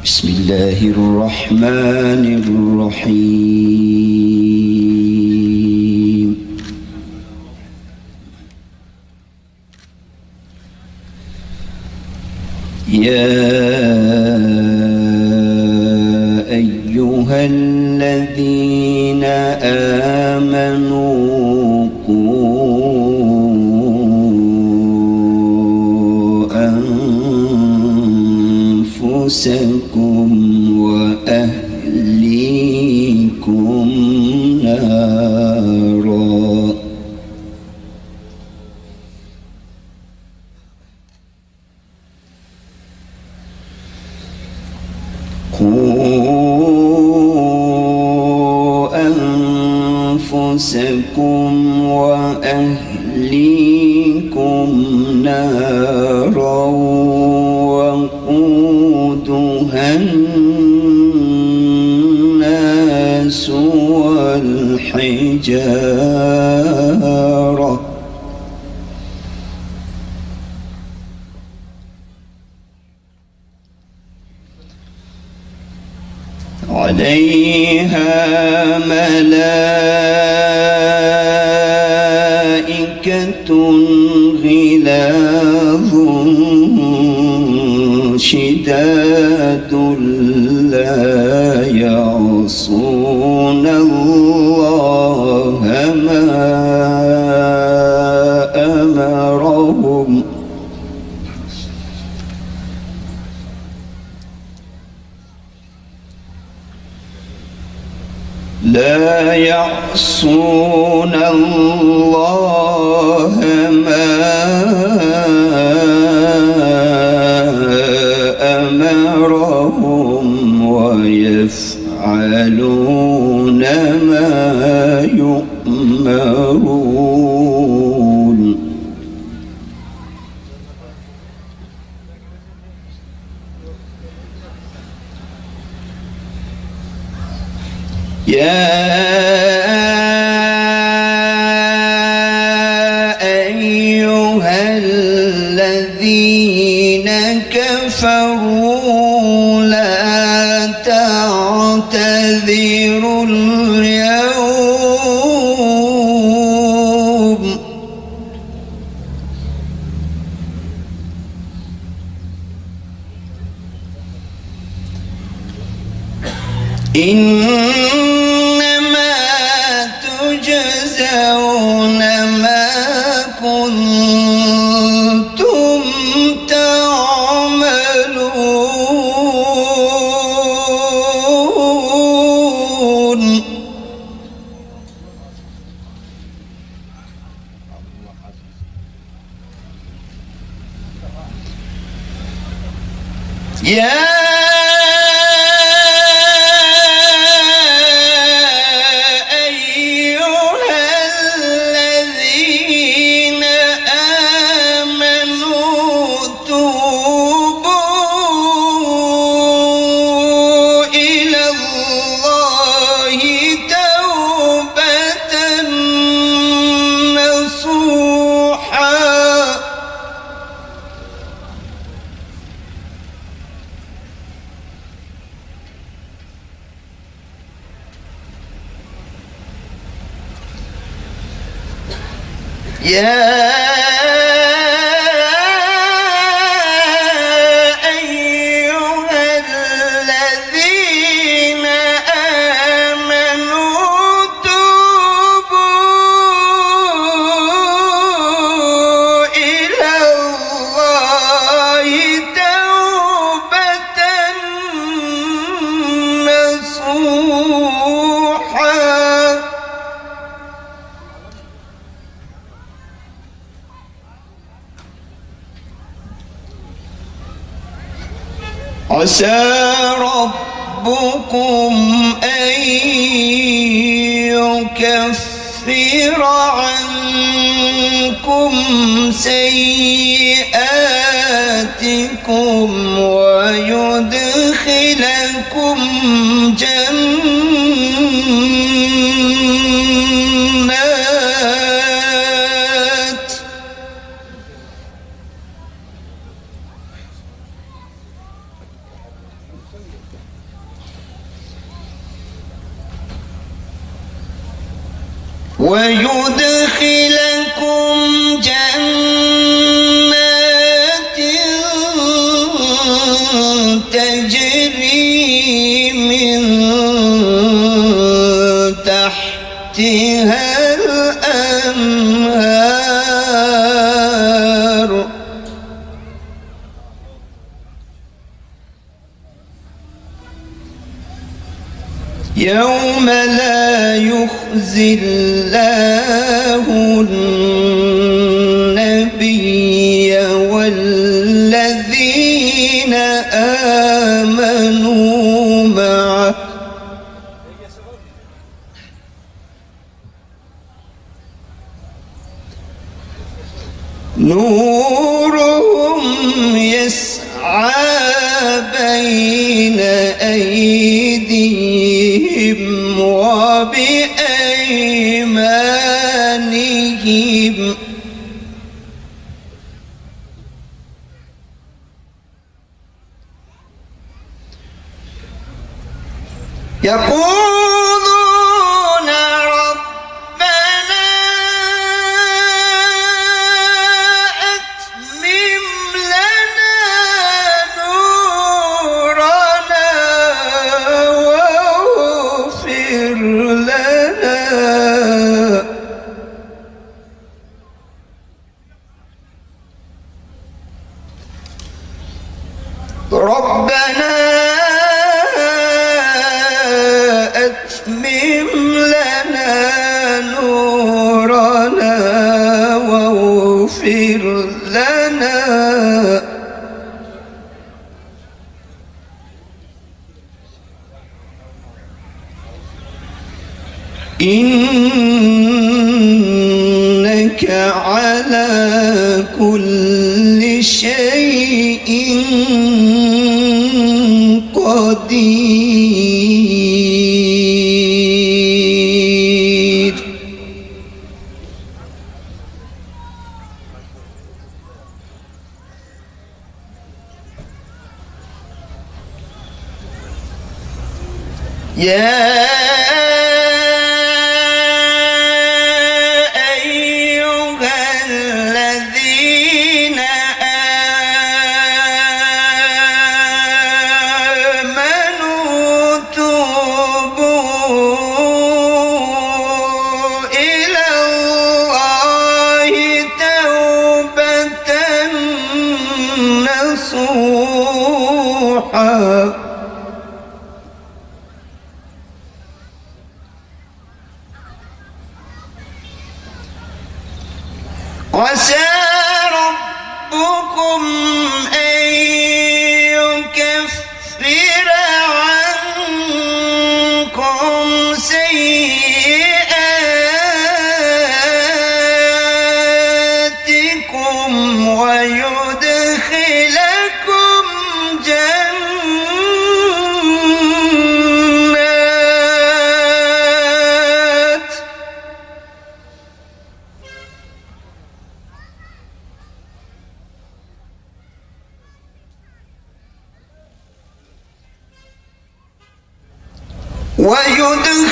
بسم الله الرحمن الرحيم. يا أيها الذين آمنوا قوا أنفسكم وأهليكم نارا أنفسكم وأهليكم نارا وقودها الناس والحجارة عليها ملائكة غلاظ شداد لا يعصون الله ما أمرهم لا يعصون الله ما أمرهم ويفعلون ما يؤمرون. يا أيها الذين كفروا لا تعتذروا اليوم إنما تجزون ما كنتم تعملون. يا يا أيها الذين آمنوا توبوا إلى الله توبة نصوحا عسى ربكم أن يكفر عنكم سيئاتكم ويدخلكم جنات ويدخلكم جنات تجري من تحتها الأنهار يوم لا يخزي الله النبي والذين آمنوا معه نورهم يسعى بين أيديهم وبأيمانهم يقولون ربنا أتمم لنا نورنا واغفر لنا ربنا أتمم لنا نورنا واغفر لنا إنك على كل شيء قدير يا عسى ربكم أن يكفر عنكم سيئاتكم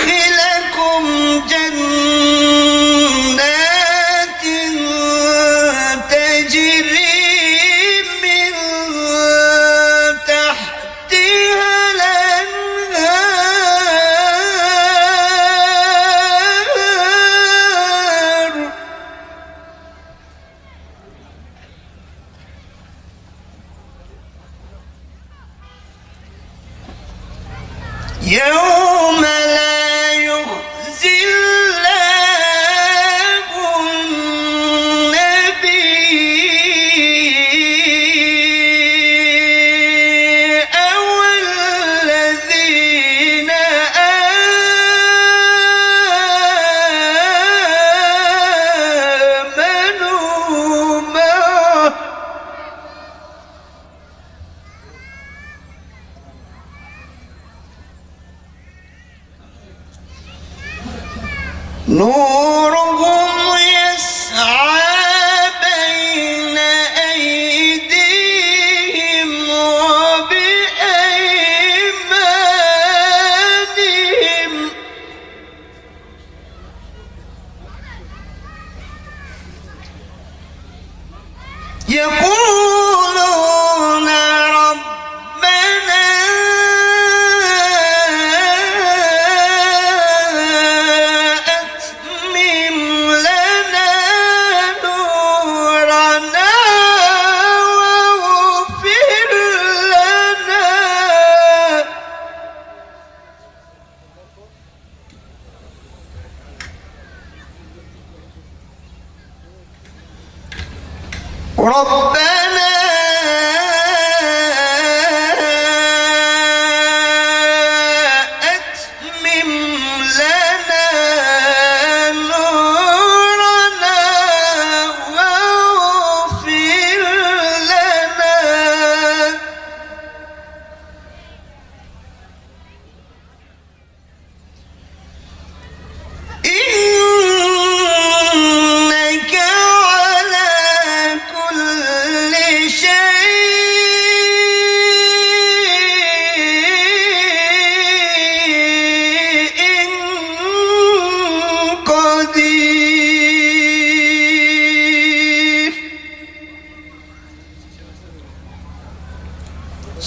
ويدخلكم جنات تجري من تحتها الأنهار يوم لا يخزي الله النبي والذين آمنوا معه نورهم يسعى بين أيديهم وبأيمانهم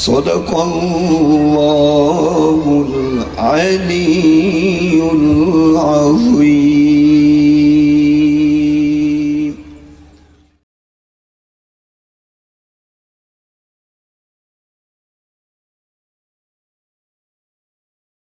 صدق الله العلي العظيم